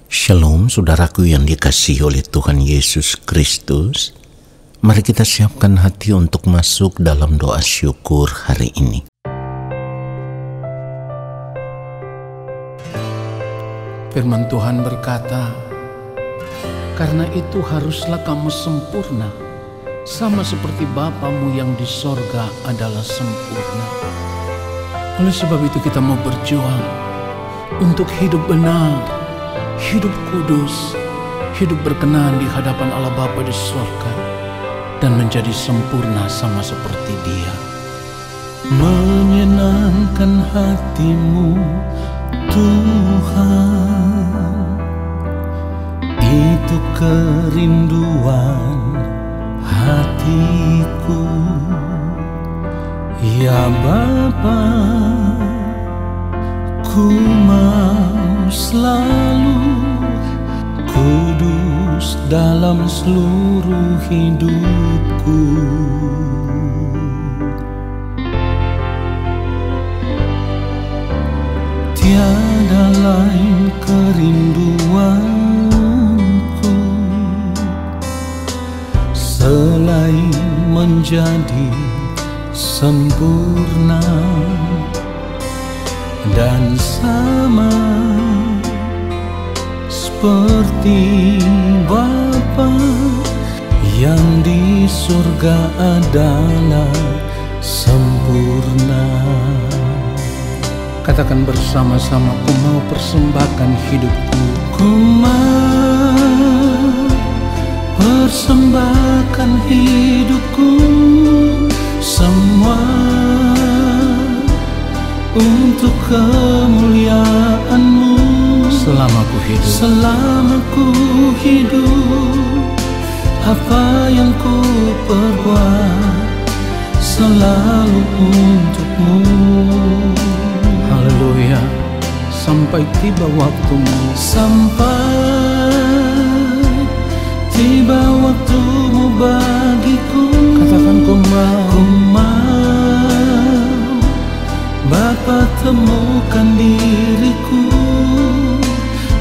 Shalom saudaraku yang dikasihi oleh Tuhan Yesus Kristus. Mari kita siapkan hati untuk masuk dalam doa syukur hari ini. Firman Tuhan berkata, "Karena itu haruslah kamu sempurna, sama seperti Bapamu yang di sorga adalah sempurna." Oleh sebab itu kita mau berjuang untuk hidup benar, hidup kudus, hidup berkenan di hadapan Allah Bapa di sorga, dan menjadi sempurna sama seperti Dia. Menyenangkan hatimu Tuhan, itu kerinduan hatiku. Ya Bapa, ku mau selalu kudus dalam seluruh hidupku. Tiada lain kerinduanku selain menjadi sempurna dan sama seperti Bapa yang di surga adalah sempurna. Katakan bersama-sama, ku mau persembahkan hidupku. Ku mau persembahkan hidupku semua untuk kemuliaan-Mu. Selama ku hidup, selama ku hidup, apa yang ku perbuat selalu untuk-Mu. haleluya, sampai tiba waktumu. Sampai tiba waktumu bagiku. Katakan ku mau Bapa, temukan diriku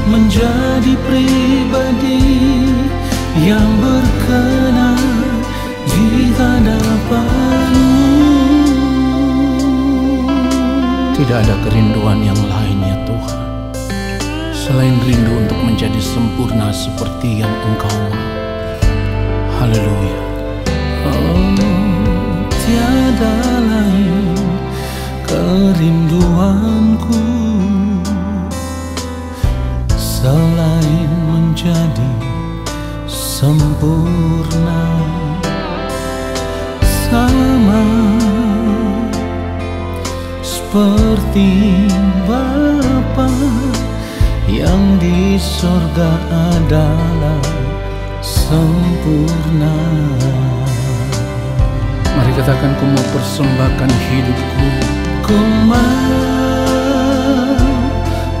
menjadi pribadi yang berkenan di hadapan-Mu. Tidak ada kerinduan yang lain ya Tuhan, selain rindu untuk menjadi sempurna seperti yang Engkau mau. Haleluya. Tiada lain kerinduanku selain menjadi sempurna, sama seperti Bapa yang di sorga adalah sempurna. Mari katakan, ku mau persembahkan hidupku. Ku mau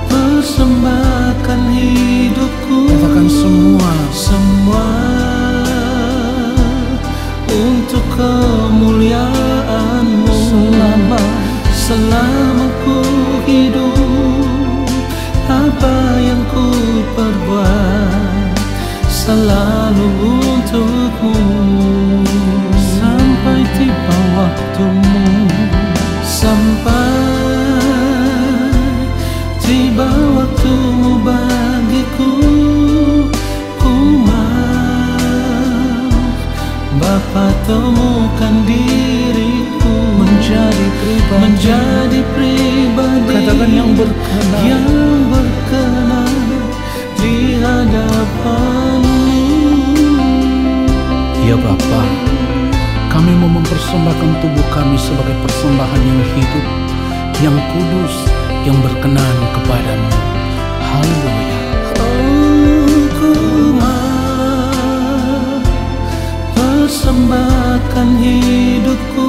persembahkan hidupku. Katakan semua untuk kemuliaan-Mu. Selama ku hidup, apa yang ku perbuat selalu untuk-Mu. Sampai tiba waktumu, sampai tiba waktumu bagiku. Ku mau Bapa, temukan diriku menjadi pribadi katakan yang berkenan di hadapan-Mu. Ya Bapa, kami mau mempersembahkan tubuh kami sebagai persembahan yang hidup, yang kudus, yang berkenan kepadamu. Haleluya. Ku mau persembahkan hidupku.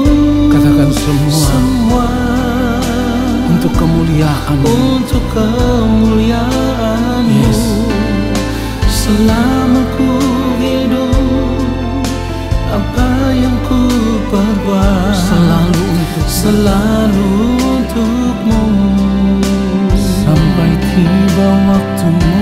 Katakan semua untuk kemuliaan-Mu. Untuk kemuliaan-Mu. Yes. Selama ku hidup, apa yang ku perbuat selalu untuk-Mu. Sampai tiba waktumu,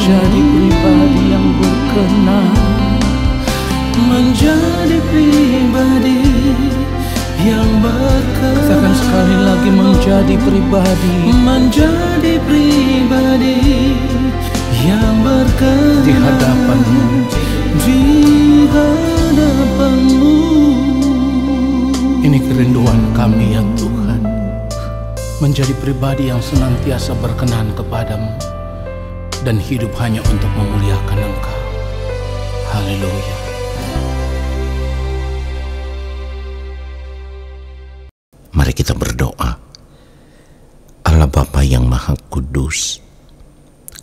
menjadi pribadi yang berkenan, menjadi pribadi yang berkenan. katakan sekali lagi, menjadi pribadi yang berkenan di hadapan-Mu. di hadapan-Mu. Ini kerinduan kami ya Tuhan, menjadi pribadi yang senantiasa berkenan kepadamu dan hidup hanya untuk memuliakan Engkau. Haleluya. Mari kita berdoa. Allah Bapa yang Maha Kudus,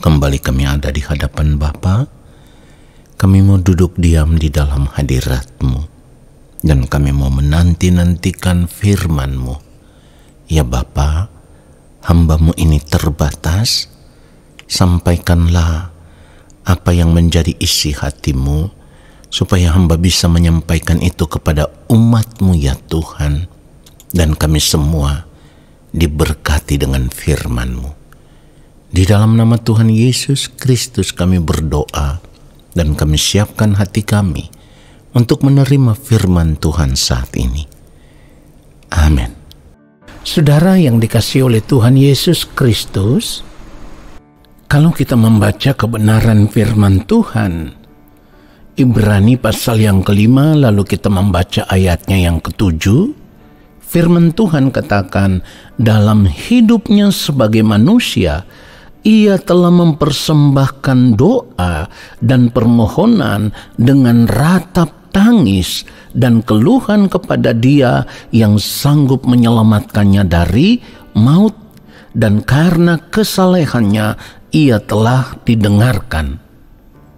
kembali kami ada di hadapan Bapa. Kami mau duduk diam di dalam hadirat-Mu, dan kami mau menanti-nantikan firman-Mu. Ya Bapa, hamba-Mu ini terbatas. Sampaikanlah apa yang menjadi isi hati-Mu, supaya hamba bisa menyampaikan itu kepada umat-Mu ya Tuhan. Dan kami semua diberkati dengan firman-Mu. Di dalam nama Tuhan Yesus Kristus kami berdoa, dan kami siapkan hati kami untuk menerima firman Tuhan saat ini. Amin. Saudara yang dikasihi oleh Tuhan Yesus Kristus, kalau kita membaca kebenaran firman Tuhan, Ibrani pasal yang ke-5, lalu kita membaca ayatnya yang ke-7, firman Tuhan katakan, dalam hidupnya sebagai manusia, ia telah mempersembahkan doa dan permohonan dengan ratap tangis dan keluhan kepada Dia yang sanggup menyelamatkannya dari maut, dan karena kesalehannya ia telah didengarkan.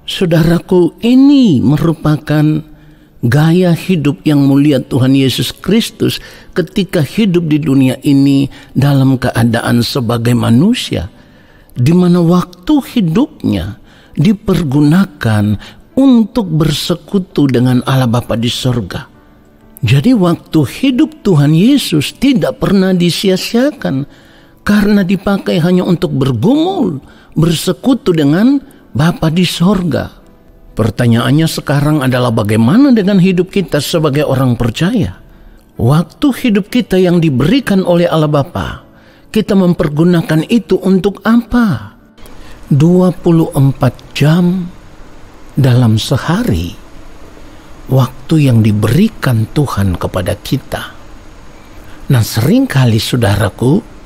Saudaraku, ini merupakan gaya hidup yang mulia Tuhan Yesus Kristus ketika hidup di dunia ini dalam keadaan sebagai manusia, di mana waktu hidupnya dipergunakan untuk bersekutu dengan Allah Bapa di sorga. Jadi waktu hidup Tuhan Yesus tidak pernah disia-siakan, karena dipakai hanya untuk bergumul, bersekutu dengan Bapa di sorga. Pertanyaannya sekarang adalah bagaimana dengan hidup kita sebagai orang percaya? Waktu hidup kita yang diberikan oleh Allah Bapa, kita mempergunakan itu untuk apa? 24 jam dalam sehari, waktu yang diberikan Tuhan kepada kita. Nah, seringkali saudaraku,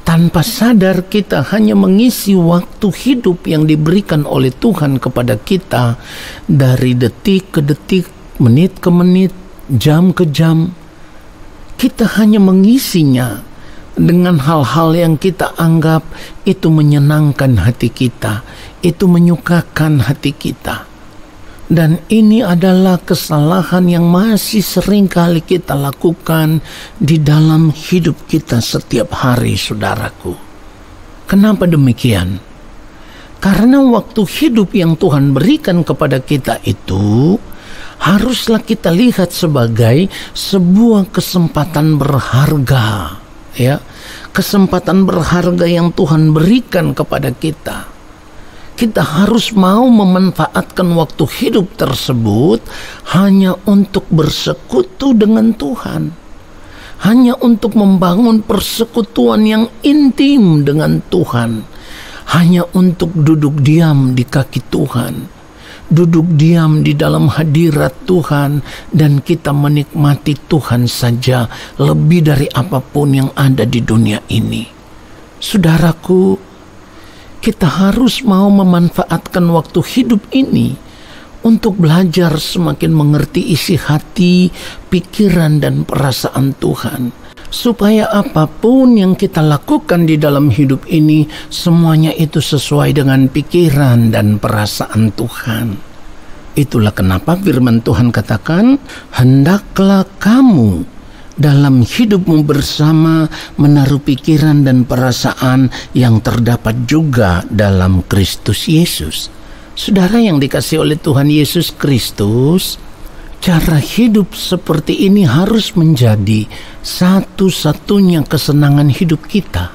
tanpa sadar kita hanya mengisi waktu hidup yang diberikan oleh Tuhan kepada kita dari detik ke detik, menit ke menit, jam ke jam. Kita hanya mengisinya dengan hal-hal yang kita anggap itu menyenangkan hati kita, itu menyukakan hati kita. Dan ini adalah kesalahan yang masih sering kali kita lakukan di dalam hidup kita setiap hari, saudaraku. Kenapa demikian? Karena waktu hidup yang Tuhan berikan kepada kita itu haruslah kita lihat sebagai sebuah kesempatan berharga, ya. Kesempatan berharga yang Tuhan berikan kepada kita. Kita harus mau memanfaatkan waktu hidup tersebut hanya untuk bersekutu dengan Tuhan. Hanya untuk membangun persekutuan yang intim dengan Tuhan. Hanya untuk duduk diam di kaki Tuhan. Duduk diam di dalam hadirat Tuhan. Dan kita menikmati Tuhan saja lebih dari apapun yang ada di dunia ini. Saudaraku, kita harus mau memanfaatkan waktu hidup ini untuk belajar semakin mengerti isi hati, pikiran, dan perasaan Tuhan. Supaya apapun yang kita lakukan di dalam hidup ini, semuanya itu sesuai dengan pikiran dan perasaan Tuhan. Itulah kenapa firman Tuhan katakan, hendaklah kamu dalam hidupmu bersama menaruh pikiran dan perasaan yang terdapat juga dalam Kristus Yesus. Saudara yang dikasihi oleh Tuhan Yesus Kristus, cara hidup seperti ini harus menjadi satu-satunya kesenangan hidup kita.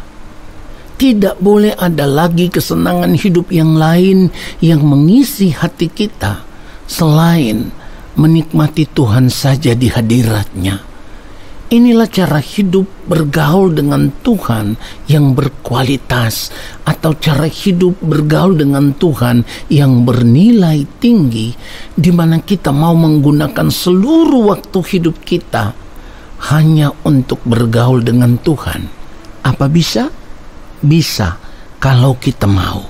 Tidak boleh ada lagi kesenangan hidup yang lain yang mengisi hati kita selain menikmati Tuhan saja di hadiratnya. Inilah cara hidup bergaul dengan Tuhan yang berkualitas, atau cara hidup bergaul dengan Tuhan yang bernilai tinggi, di mana kita mau menggunakan seluruh waktu hidup kita hanya untuk bergaul dengan Tuhan. Apa bisa? Bisa kalau kita mau.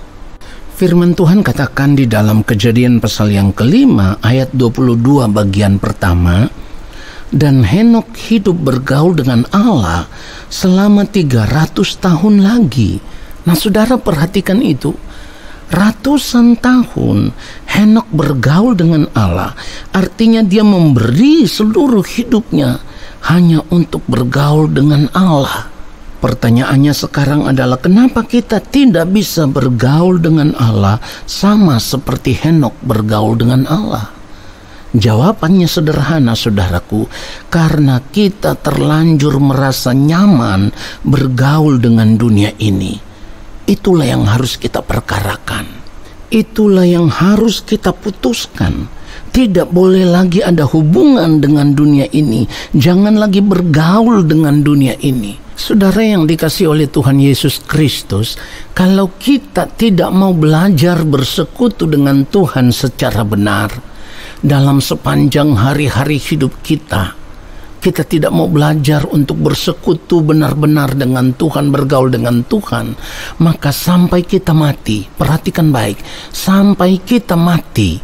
Firman Tuhan katakan di dalam Kejadian pasal yang ke-5 ayat 22 bagian pertama, dan Henokh hidup bergaul dengan Allah selama 300 tahun lagi. Nah, saudara perhatikan itu. Ratusan tahun Henokh bergaul dengan Allah, artinya dia memberi seluruh hidupnya hanya untuk bergaul dengan Allah. Pertanyaannya sekarang adalah, kenapa kita tidak bisa bergaul dengan Allah sama seperti Henokh bergaul dengan Allah? Jawabannya sederhana, saudaraku, karena kita terlanjur merasa nyaman bergaul dengan dunia ini. Itulah yang harus kita perkarakan. Itulah yang harus kita putuskan. Tidak boleh lagi ada hubungan dengan dunia ini. Jangan lagi bergaul dengan dunia ini. Saudara yang dikasihi oleh Tuhan Yesus Kristus, kalau kita tidak mau belajar bersekutu dengan Tuhan secara benar dalam sepanjang hari-hari hidup kita, kita tidak mau belajar untuk bersekutu benar-benar dengan Tuhan, bergaul dengan Tuhan, maka sampai kita mati, perhatikan baik, sampai kita mati,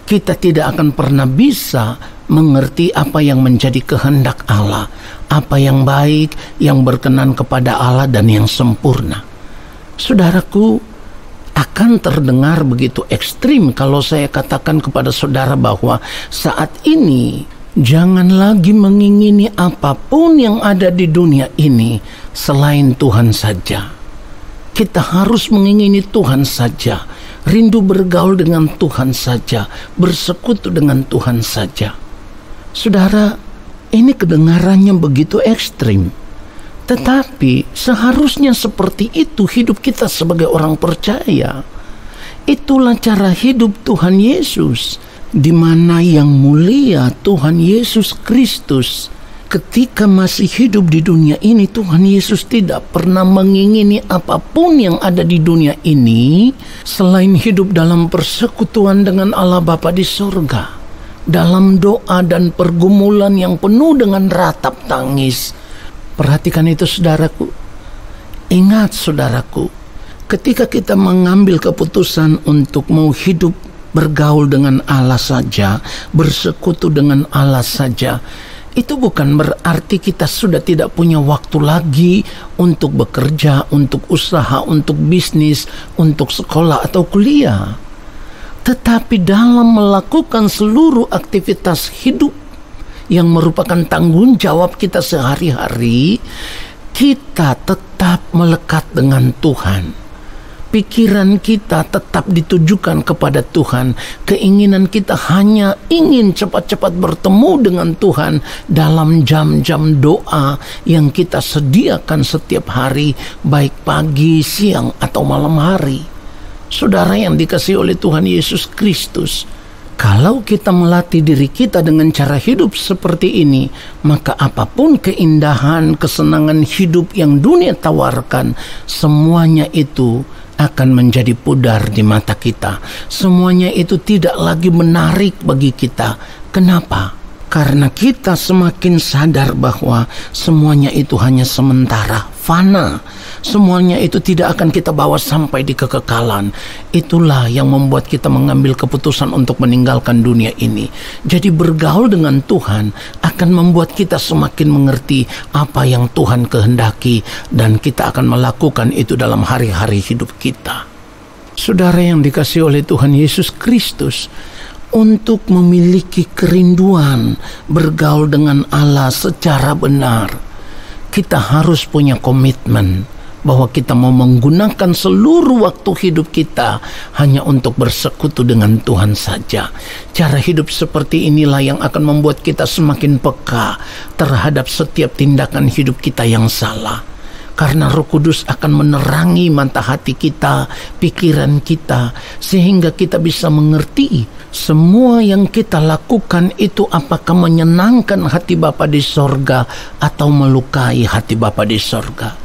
kita tidak akan pernah bisa mengerti apa yang menjadi kehendak Allah, apa yang baik, yang berkenan kepada Allah dan yang sempurna. Saudaraku, akan terdengar begitu ekstrim kalau saya katakan kepada saudara bahwa saat ini jangan lagi mengingini apapun yang ada di dunia ini selain Tuhan saja. Kita harus mengingini Tuhan saja, rindu bergaul dengan Tuhan saja, bersekutu dengan Tuhan saja. Saudara, ini kedengarannya begitu ekstrim. Tetapi seharusnya seperti itu hidup kita sebagai orang percaya. Itulah cara hidup Tuhan Yesus, di mana yang mulia Tuhan Yesus Kristus, ketika masih hidup di dunia ini, Tuhan Yesus tidak pernah mengingini apapun yang ada di dunia ini selain hidup dalam persekutuan dengan Allah Bapa di sorga, dalam doa dan pergumulan yang penuh dengan ratap tangis. Perhatikan itu, saudaraku. Ingat, saudaraku, ketika kita mengambil keputusan untuk mau hidup bergaul dengan Allah saja, bersekutu dengan Allah saja, itu bukan berarti kita sudah tidak punya waktu lagi untuk bekerja, untuk usaha, untuk bisnis, untuk sekolah atau kuliah. Tetapi dalam melakukan seluruh aktivitas hidup yang merupakan tanggung jawab kita sehari-hari, kita tetap melekat dengan Tuhan. Pikiran kita tetap ditujukan kepada Tuhan. Keinginan kita hanya ingin cepat-cepat bertemu dengan Tuhan dalam jam-jam doa yang kita sediakan setiap hari, baik pagi, siang, atau malam hari. Saudara yang dikasihi oleh Tuhan Yesus Kristus, kalau kita melatih diri kita dengan cara hidup seperti ini, maka apapun keindahan, kesenangan hidup yang dunia tawarkan, semuanya itu akan menjadi pudar di mata kita. Semuanya itu tidak lagi menarik bagi kita. Kenapa? Karena kita semakin sadar bahwa semuanya itu hanya sementara, fana. Semuanya itu tidak akan kita bawa sampai di kekekalan. Itulah yang membuat kita mengambil keputusan untuk meninggalkan dunia ini. Jadi bergaul dengan Tuhan akan membuat kita semakin mengerti apa yang Tuhan kehendaki, dan kita akan melakukan itu dalam hari-hari hidup kita. Saudara yang dikasihi oleh Tuhan Yesus Kristus, untuk memiliki kerinduan bergaul dengan Allah secara benar, kita harus punya komitmen bahwa kita mau menggunakan seluruh waktu hidup kita hanya untuk bersekutu dengan Tuhan saja. Cara hidup seperti inilah yang akan membuat kita semakin peka terhadap setiap tindakan hidup kita yang salah. karena Roh Kudus akan menerangi mata hati kita, pikiran kita, sehingga kita bisa mengerti semua yang kita lakukan itu apakah menyenangkan hati Bapa di sorga atau melukai hati Bapa di sorga.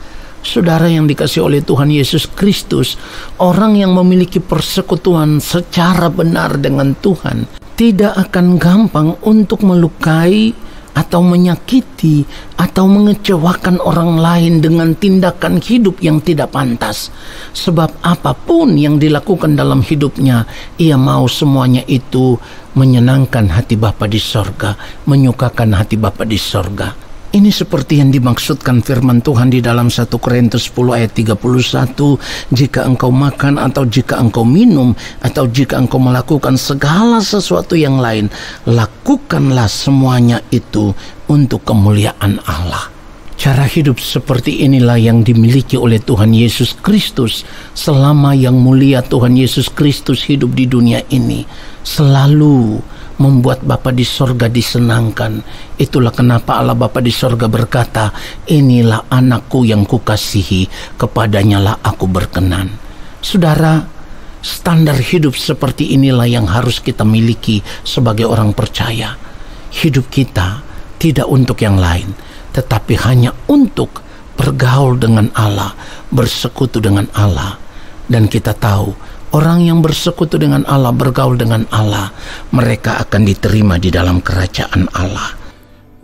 Saudara yang dikasihi oleh Tuhan Yesus Kristus, orang yang memiliki persekutuan secara benar dengan Tuhan tidak akan gampang untuk melukai atau menyakiti atau mengecewakan orang lain dengan tindakan hidup yang tidak pantas. Sebab apapun yang dilakukan dalam hidupnya, ia mau semuanya itu menyenangkan hati Bapa di sorga, menyukakan hati Bapa di sorga. Ini seperti yang dimaksudkan firman Tuhan di dalam 1 Korintus 10 ayat 31. Jika engkau makan atau jika engkau minum atau jika engkau melakukan segala sesuatu yang lain, lakukanlah semuanya itu untuk kemuliaan Allah. Cara hidup seperti inilah yang dimiliki oleh Tuhan Yesus Kristus selama yang mulia Tuhan Yesus Kristus hidup di dunia ini. Selalu membuat Bapa di sorga disenangkan. Itulah kenapa Allah Bapa di sorga berkata, inilah anakku yang kukasihi, kepadanya lah aku berkenan. Saudara, standar hidup seperti inilah yang harus kita miliki sebagai orang percaya. Hidup kita tidak untuk yang lain, tetapi hanya untuk bergaul dengan Allah, bersekutu dengan Allah. Dan kita tahu, orang yang bersekutu dengan Allah, bergaul dengan Allah, mereka akan diterima di dalam kerajaan Allah.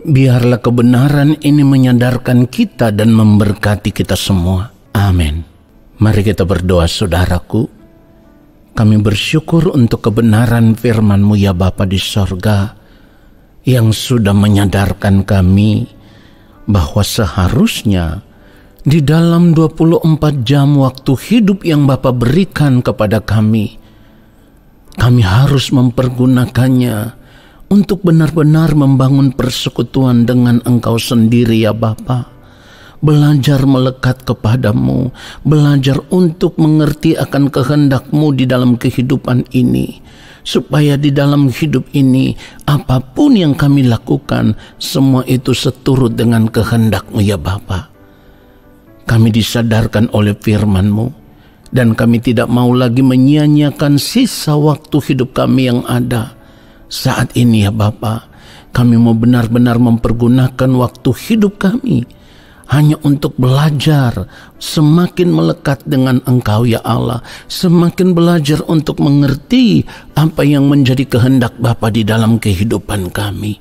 Biarlah kebenaran ini menyadarkan kita dan memberkati kita semua. Amin. Mari kita berdoa, saudaraku. Kami bersyukur untuk kebenaran firman-Mu ya Bapa di sorga, yang sudah menyadarkan kami bahwa seharusnya di dalam 24 jam waktu hidup yang Bapa berikan kepada kami harus mempergunakannya untuk benar-benar membangun persekutuan dengan Engkau sendiri ya Bapa. Belajar melekat kepadamu, belajar untuk mengerti akan kehendak-Mu di dalam kehidupan ini, supaya di dalam hidup ini apapun yang kami lakukan, semua itu seturut dengan kehendak-Mu ya Bapa. Kami disadarkan oleh firman-Mu, dan kami tidak mau lagi menyia-nyiakan sisa waktu hidup kami yang ada. Saat ini ya Bapa, kami mau benar-benar mempergunakan waktu hidup kami hanya untuk belajar semakin melekat dengan Engkau ya Allah, semakin belajar untuk mengerti apa yang menjadi kehendak Bapa di dalam kehidupan kami.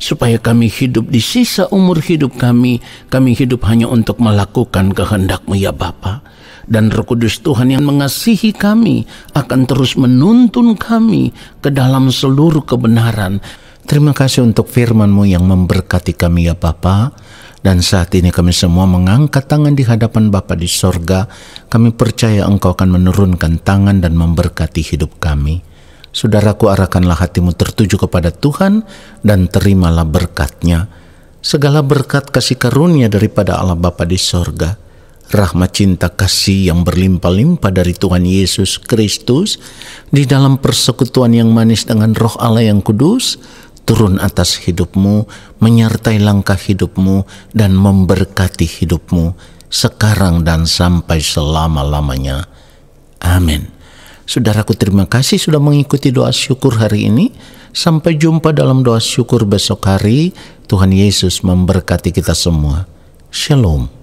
Supaya kami hidup di sisa umur hidup kami hidup hanya untuk melakukan kehendak-Mu ya Bapa. Dan Roh Kudus Tuhan yang mengasihi kami akan terus menuntun kami ke dalam seluruh kebenaran. Terima kasih untuk firman-Mu yang memberkati kami ya Bapa. Dan saat ini kami semua mengangkat tangan di hadapan Bapa di sorga. Kami percaya Engkau akan menurunkan tangan dan memberkati hidup kami. Saudaraku, arahkanlah hatimu tertuju kepada Tuhan dan terimalah berkat-Nya. Segala berkat kasih karunia daripada Allah Bapa di sorga, rahmat cinta kasih yang berlimpah-limpah dari Tuhan Yesus Kristus, di dalam persekutuan yang manis dengan Roh Allah yang kudus, turun atas hidupmu, menyertai langkah hidupmu, dan memberkati hidupmu sekarang dan sampai selama-lamanya. Amin. Saudaraku, terima kasih sudah mengikuti doa syukur hari ini. Sampai jumpa dalam doa syukur besok hari. Tuhan Yesus memberkati kita semua. Shalom.